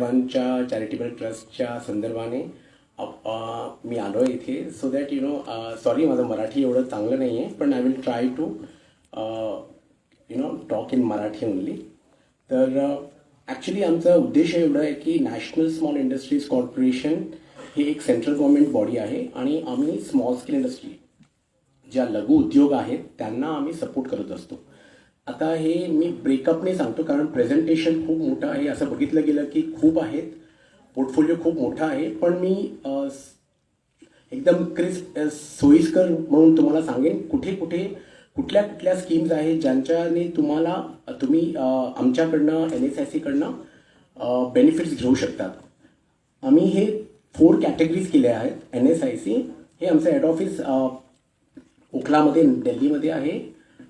सर्वांच्या चॅरिटेबल ट्रस्टच्या संदर्भाने मी आलो आहे इथे सो दॅट सॉरी माझं मराठी एवढं चांगलं नाही आहे पण I will try to talk in Marathi only. तर ॲक्च्युली आमचा उद्देश एवढा आहे की नॅशनल स्मॉल इंडस्ट्रीज कॉर्पोरेशन हे एक सेंट्रल गव्हर्नमेंट बॉडी आहे आणि आम्ही स्मॉल स्केल इंडस्ट्री ज्या लघु उद्योग आहेत त्यांना आम्ही सपोर्ट करत असतो. आता हे मी ब्रेकअपने सांगतो कारण प्रेझेंटेशन खूप मोठं आहे, असं बघितलं गेलं की खूप आहेत, पोर्टफोलिओ खूप मोठा आहे, पण मी एकदम क्रिस्प सोयीस्कर म्हणून तुम्हाला सांगेन कुठे कुठे कुठल्या कुठल्या स्कीम्स आहेत ज्यांच्याने तुम्ही आमच्याकडनं NSIC कडनं बेनिफिट्स घेऊ शकतात. आम्ही हे 4 कॅटेगरीज केल्या आहेत. NSIC हे आमचं हेड ऑफिस ओखलामध्ये दिल्लीमध्ये आहे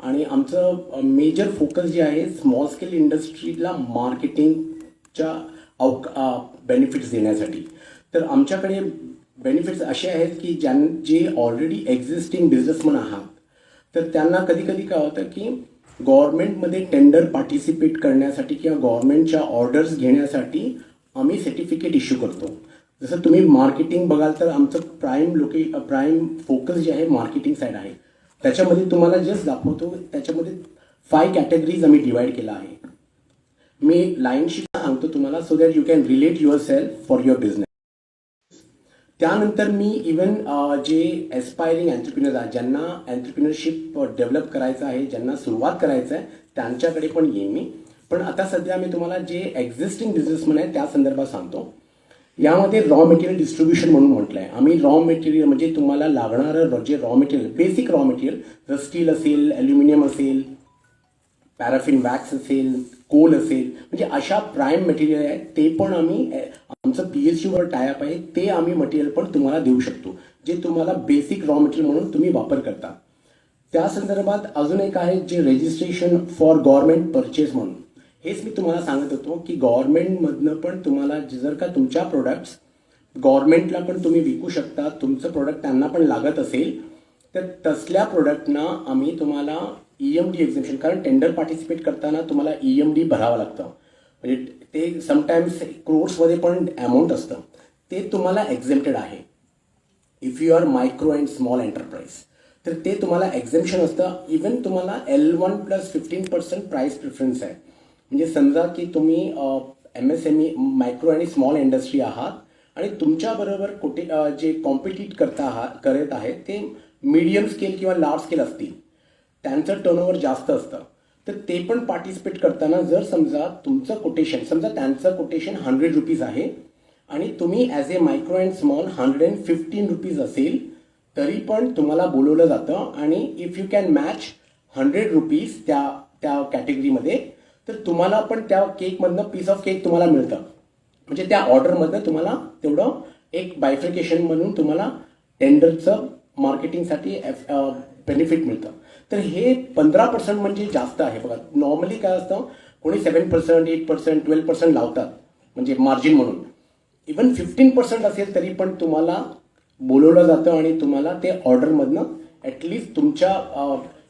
आणि आमचं मेजर फोकस जे आहे स्मॉल स्केल इंडस्ट्रीला मार्केटिंगच्या बेनिफिट्स देण्यासाठी. तर आमच्याकडे बेनिफिट्स असे आहेत की जे ऑलरेडी एक्झिस्टिंग बिझनेसमन आहात तर त्यांना कधी कधी काय होतं की गव्हर्नमेंटमध्ये टेंडर पार्टिसिपेट करण्यासाठी किंवा गव्हर्नमेंटच्या ऑर्डर्स घेण्यासाठी आम्ही सर्टिफिकेट इश्यू करतो. जसं तुम्ही मार्केटिंग बघाल तर आमचं प्राईम फोकस जे आहे मार्केटिंग साईड आहे. त्याच्यामध्ये तुम्हाला जस्ट दाखवतो, त्याच्यामध्ये 5 कॅटेगरीज आम्ही डिवाइड केला आहे. मी लाईनशी सांगतो तुम्हाला so that you can relate your self for your business. त्यानंतर मी इवन जे एस्पायरिंग एंटरप्रिनर्स आहेत ज्यांना एंटरप्रिनरशिप डेव्हलप करायचं आहे, ज्यांना सुरुवात करायचं आहे त्यांच्याकडे पण येईन मी. पण आता सध्या मी तुम्हाला जे एक्झिस्टिंग बिझनेसमन आहे त्या संदर्भात सांगतो. यामध्ये रॉ मटेरियल डिस्ट्रीब्युशन म्हणून म्हटलं आहे. आम्ही रॉ मटेरियल म्हणजे तुम्हाला लागणारं जे raw material, basic raw material जर स्टील असेल, ॲल्युमिनियम असेल, पॅराफिन वॅक्स असेल, कोल असेल, म्हणजे अशा प्राईम मटेरियल आहेत ते पण आम्ही आमचं PSUवर टायअप आहे ते आम्ही मटेरियल पण तुम्हाला देऊ शकतो जे तुम्हाला बेसिक रॉ मटेरियल म्हणून तुम्ही वापर करता. त्या संदर्भात अजून एक आहे जे रजिस्ट्रेशन फॉर गव्हर्नमेंट परचेस म्हणून. हेच मी तुम्हाला सांगत होतो की गव्हर्नमेंटमधनं पण तुम्हाला जर का तुमच्या प्रोडक्ट्स गव्हर्नमेंटला पण तुम्ही विकू शकता, तुमचं प्रोडक्ट त्यांना पण लागत असेल तर तसल्या प्रोडक्टना आम्ही तुम्हाला EMD एक्झिबिशन, कारण टेंडर पार्टिसिपेट करताना तुम्हाला EMD भरावं लागतं, म्हणजे ते समटाईम्स क्रोर्समध्ये पण अमाऊंट असतं, ते तुम्हाला एक्झेम्प्टेड आहे. If you are micro and small enterprise तर ते तुम्हाला एक्झेम्पशन असतं. इवन तुम्हाला L1 + 15% प्राईस प्रिफरन्स आहे. म्हणजे समजा की तुम्ही MSME मायक्रो आणि स्मॉल इंडस्ट्री आहात आणि तुमच्याबरोबर कुठे जे कॉम्पिटिट करत आहेत ते मीडियम स्केल किंवा लार्ज स्केल असतील, त्यांचं टर्नओव्हर जास्त असतं, तर ते पण पार्टिसिपेट करताना जर समजा तुमचं कोटेशन, समजा त्यांचं कोटेशन ₹100 आहे आणि तुम्ही as A micro and small ₹115 असेल तरी पण तुम्हाला बोलवलं जातं आणि इफ यू कॅन मॅच ₹100 त्या कॅटेगरीमध्ये तर तुम्हाला पण त्या केकमधनं पीस ऑफ केक तुम्हाला मिळतं. म्हणजे त्या ऑर्डरमधनं तुम्हाला तेवढं एक बायफ्रिकेशन म्हणून तुम्हाला टेंडरचं मार्केटिंगसाठी बेनिफिट मिळतं. तर हे 15% म्हणजे जास्त आहे. बघा नॉर्मली काय असतं, कोणी 7%, 8%, 12% लावतात म्हणजे मार्जिन म्हणून. इवन 15% असेल तरी पण तुम्हाला बोलवलं जातं आणि तुम्हाला ते ऑर्डरमधनं ॲटलिस्ट तुमच्या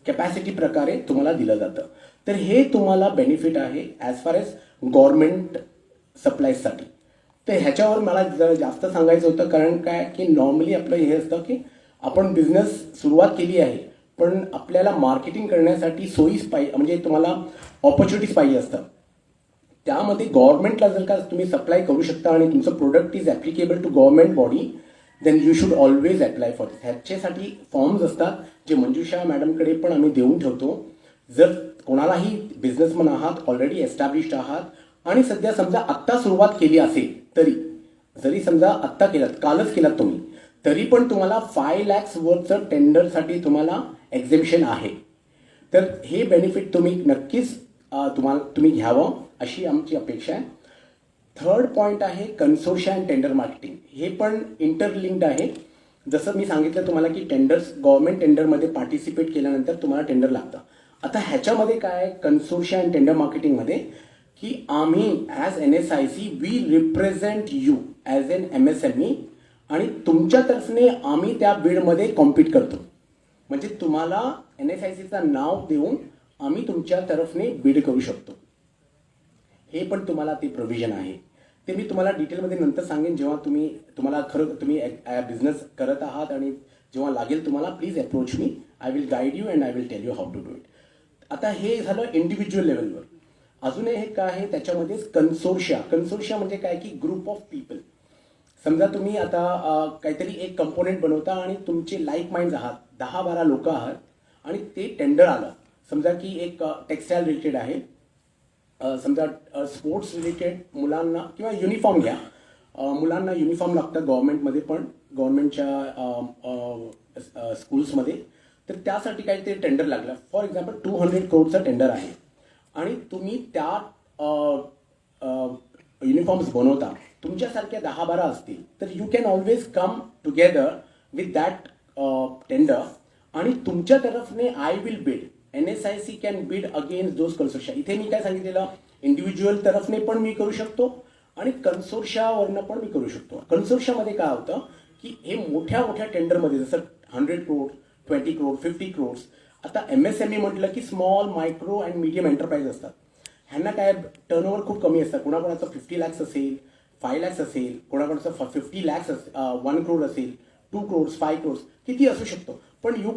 कॅपॅसिटी प्रकारे तुम्हाला दिलं जातं. तर हे तुम्हाला बेनिफिट आहे ॲज फार एज गव्हर्नमेंट सप्लायजसाठी. तर ह्याच्यावर मला जरा जास्त सांगायचं होतं, कारण काय की नॉर्मली आपलं हे असतं की आपण बिझनेस सुरुवात केली आहे पण आपल्याला मार्केटिंग करण्यासाठी सोयीच पाहिजे, म्हणजे तुम्हाला ऑपॉर्च्युनिटीज पाहिजे असतात. त्यामध्ये गव्हर्नमेंटला जर का तुम्ही सप्लाय करू शकता आणि तुमचं product is applicable to government body then you should always apply for this. ह्याच्यासाठी फॉर्म्स असतात जे मंजुषा मॅडमकडे पण आम्ही देऊन ठेवतो. जर कोणालाही बिझनेसमन आहात, ऑलरेडी एस्टॅब्लिश्ड आहात आणि सध्या समजा आत्ता सुरुवात केली असेल तरी, जरी समजा आत्ता केलात, कालच केलात तुम्ही, तरी पण तुम्हाला 5 lakhs वरचं टेंडरसाठी तुम्हाला एक्झेम्पशन आहे. तर हे बेनिफिट तुम्ही नक्कीच तुम्ही घ्यावं अशी आमची अपेक्षा आहे. थर्ड पॉईंट आहे कन्सोर्शिया अँड टेंडर मार्केटिंग. हे पण इंटरलिंक्ड आहे. जसं मी सांगितलं तुम्हाला की टेंडर्स गव्हर्नमेंट टेंडरमध्ये पार्टिसिपेट केल्यानंतर तुम्हाला टेंडर लागतं. आता ह्याच्यामध्ये काय आहे कन्सोर्शिया अँड टेंडर मार्केटिंगमध्ये की आम्ही as NSIC we represent you as an MSME आणि तुमच्यातर्फे आम्ही त्या बिडमध्ये कॉम्पीट करतो. म्हणजे तुम्हाला NSICचं नाव देऊन आम्ही तुमच्या तर्फे बिड करू शकतो. हे पण तुम्हाला ते प्रोव्हिजन आहे. ते मी तुम्हाला डिटेलमध्ये नंतर सांगेन, जेव्हा तुम्हाला खरं तुम्ही बिझनेस करत आहात आणि जेव्हा लागेल तुम्हाला, please approach me. I will guide you and I will tell you how to do it. आता हे झालं इंडिव्हिज्युअल लेवलवर. अजून एक काय आहे त्याच्यामध्ये कन्सोर्शिया. कन्सोर्शिया म्हणजे काय की ग्रुप ऑफ पीपल. समजा तुम्ही आता काहीतरी एक कंपोनेंट बनवता आणि तुमचे लाईक माइंड आहात, 10-12 लोक आहात आणि ते टेंडर आलं. समजा की एक टेक्सटाईल रिलेटेड आहे, समजा स्पोर्ट्स रिलेटेड, मुलांना किंवा युनिफॉर्म घ्या, मुलांना युनिफॉर्म लागतं गव्हर्नमेंटमध्ये पण, गव्हर्नमेंटच्या स्कूल्समध्ये. तर त्यासाठी काहीतरी टेंडर लागलं. फॉर एक्झाम्पल 200 करोडचं टेंडर आहे आणि तुम्ही त्या युनिफॉर्म्स बनवता. तुमच्यासारख्या 10-12 असतील तर you can always come together with that tender आणि तुमच्या तरफने आय विल बिड. NSIC कॅन बिड अगेन्स्ट दोज कन्सोर्शिया. इथे मी काय सांगितलेलं, इंडिव्हिज्युअल तरफने पण मी करू शकतो आणि कन्सोर्शियावरनं पण मी करू शकतो. कन्सोर्शियामध्ये काय होतं की हे मोठ्या मोठ्या टेंडरमध्ये, जसं 100 करोड, 20 करोड, 50 करोड्स. आता MSME म्हटलं की small, micro and medium enterprise असतात. ह्यांना काय टर्नओव्हर खूप कमी असतात. कोणाकोणाचं 50 lakhs असेल, 5 lakhs असेल, कोणाकोणाचं 50 lakhs 1 crore असेल, 2 crores, 5 crores, किती असू शकतो. पण you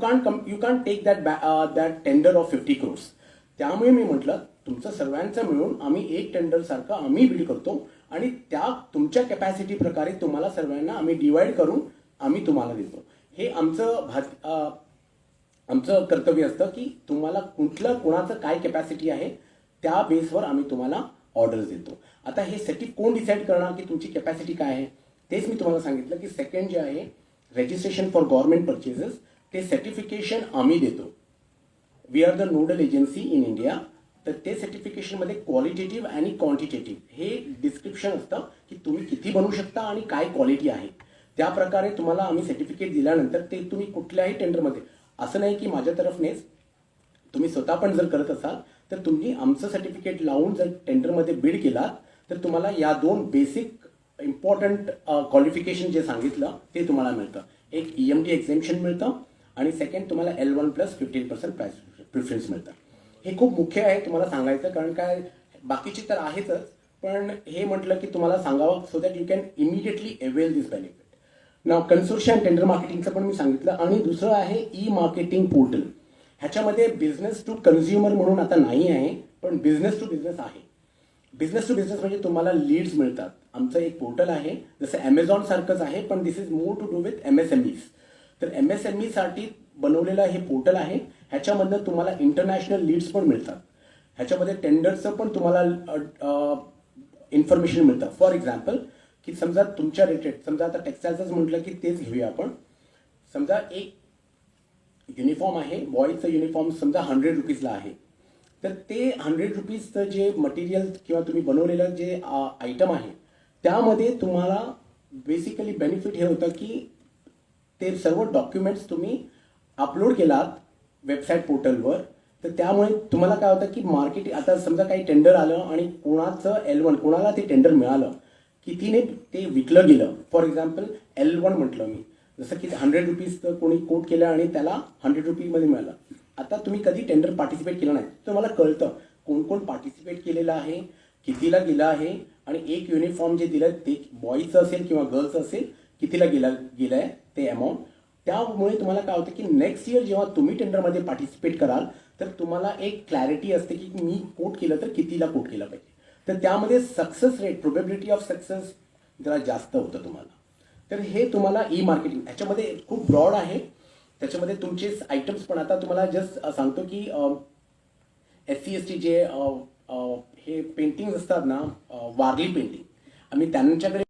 can't take that tender of 50 crores. त्यामुळे मी म्हटलं तुमचं सर्वांचं मिळून आम्ही एक टेंडर सारखं आम्ही बिल्ड करतो आणि त्या तुमच्या कॅपॅसिटी प्रकारे तुम्हाला सर्वांना आम्ही डिवाइड करून आम्ही तुम्हाला देतो. हे आमचं कर्तव्य असतं की तुम्हाला कोणाचं काय कॅपॅसिटी आहे त्या बेसवर आम्ही तुम्हाला ऑर्डर्स देतो. आता हे कोण डिसाईड करणार की तुमची कॅपॅसिटी काय आहे, तेच मी तुम्हाला सांगितलं की सेकंड जे आहे रजिस्ट्रेशन फॉर गव्हर्नमेंट परचेसेस, ते सर्टिफिकेशन आम्ही देतो. We are the nodal agency in India. तर ते सर्टिफिकेशनमध्ये क्वालिटेटिव्ह आणि क्वांटिटेटिव्ह हे डिस्क्रिप्शन असतं की तुम्ही किती बनवू शकता आणि काय क्वालिटी आहे. त्या प्रकारे तुम्हाला आम्ही सर्टिफिकेट दिल्यानंतर ते तुम्ही कुठल्याही टेंडरमध्ये, असं नाही की माझ्या तरफनेच, तुम्ही स्वतः पण जर करत असाल तर तुम्ही आमचं सर्टिफिकेट लावून जर टेंडरमध्ये बिड केलात तर तुम्हाला या 2 बेसिक इम्पॉर्टंट क्वालिफिकेशन जे सांगितलं ते तुम्हाला मिळतं. एक EMT एक्झेम्पशन मिळतं आणि सेकंड तुम्हाला L1 + 15% प्राइस प्रिफरन्स मिळतं. हे खूप मुख्य आहे तुम्हाला सांगायचं, कारण काय बाकीचे तर आहेतच, पण हे म्हटलं की तुम्हाला सांगावं so that you can immediately avail this benefit. नाव कन्सोर्शिया अँड टेंडर मार्केटिंगचं पण मी सांगितलं. आणि दुसरं आहे E-मार्केटिंग पोर्टल. ह्याच्यामध्ये बिझनेस टू कन्झ्युमर म्हणून आता नाही आहे, पण बिझनेस टू बिझनेस आहे. बिझनेस टू बिझनेस म्हणजे तुम्हाला लीड्स मिळतात. आमचं एक पोर्टल आहे, जसं Amazon सारखंच आहे, पण this is more to do with MSMEs. तर MSME साठी बनवलेलं हे पोर्टल आहे. ह्याच्यामधनं तुम्हाला इंटरनॅशनल लीड्स पण मिळतात. ह्याच्यामध्ये टेंडरचं पण तुम्हाला इन्फॉर्मेशन मिळतं. फॉर एक्झाम्पल की समजा तुमच्या रिलेटेड, समजा आता टेक्सटाईलचंच म्हटलं की तेच घेऊया आपण. समजा एक युनिफॉर्म आहे, बॉयजचं युनिफॉर्म समजा 100 रुपीजला आहे. तर ते 100 रुपीजचं जे मटेरियल किंवा तुम्ही बनवलेलं जे आयटम आहे त्यामध्ये तुम्हाला बेसिकली बेनिफिट हे होतं की ते सर्व डॉक्युमेंट्स तुम्ही अपलोड केलात वेबसाईट पोर्टलवर. तर त्यामुळे तुम्हाला काय होतं की मार्केट, आता समजा काही टेंडर आलं आणि कोणाचं L1, कोणाला ते टेंडर मिळालं, कितीने ते विकलं गेलं. फॉर एक्झाम्पल L1 म्हटलं मी, जसं की 100 रुपीजचं कोणी कोट केलं आणि त्याला 100 रुपीजमध्ये मिळालं. आता तुम्ही कधी टेंडर पार्टिसिपेट केलं नाही, तुम्हाला कळतं कोण कोण पार्टिसिपेट केलेलं आहे, कितीला गेलं आहे आणि एक युनिफॉर्म जे दिलं ते बॉयचं असेल किंवा गर्ल्सचं असेल, कितीला गेलं आहे ते अमाऊंट. त्यामुळे तुम्हाला काय होतं की नेक्स्ट इयर जेव्हा तुम्ही टेंडरमध्ये पार्टिसिपेट कराल तर तुम्हाला एक क्लॅरिटी असते की मी कोट केलं तर कितीला कोट केलं पाहिजे. तर त्यामध्ये success rate, probability of success जरा जास्त होतं तुम्हाला. तर हे तुम्हाला E-मार्केटिंग ह्याच्यामध्ये खूप ब्रॉड आहे. त्याच्यामध्ये तुमचे आयटम्स पण, आता तुम्हाला जस्ट सांगतो की SC/ST जे हे पेंटिंग असतात ना, वारली पेंटिंग, आम्ही त्यांच्याकडे